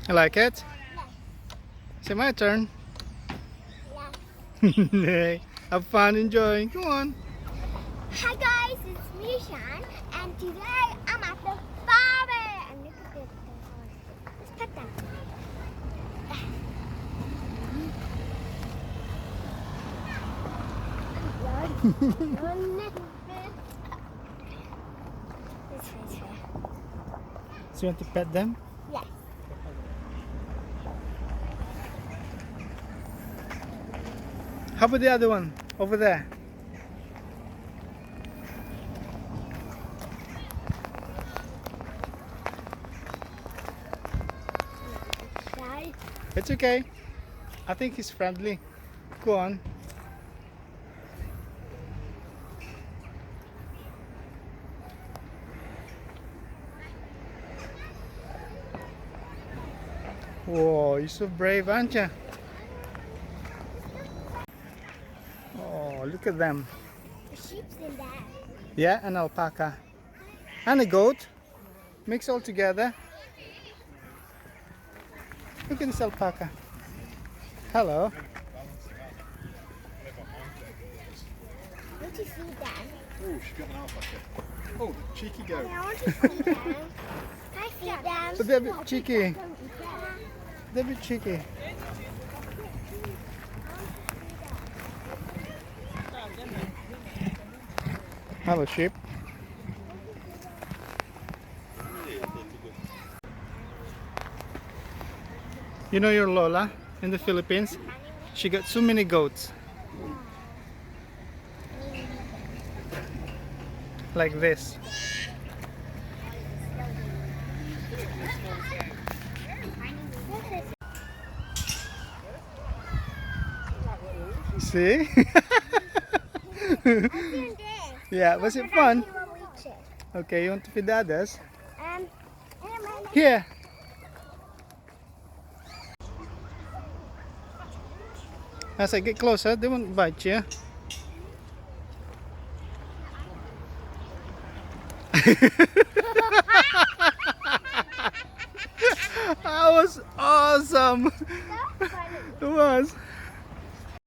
You like it? Is it my turn? Have fun, enjoy. Come on. Hi guys, it's me Shawn, and today I'm at the farm. And look at this. Let's pet them. This way. So you want to pet them? Yes. How about the other one? Over there. Daddy. It's okay. I think he's friendly. Go on. Whoa, you're so brave, aren't you? Oh, look at them. The sheep's in there. Yeah, an alpaca. And a goat. Mix all together. Look at this alpaca. Hello. Want to see them? Oh, she's got an alpaca. Oh, the cheeky goat. I want to see them. Can I feed them? So they're a bit cheeky. They're a bit cheeky. Hello, sheep. You know your Lola in the Philippines? She got so many goats. Like this. See? Yeah, was it fun? Okay, you want to feed the others? Here. As I get closer, they won't bite you. That was awesome. It was.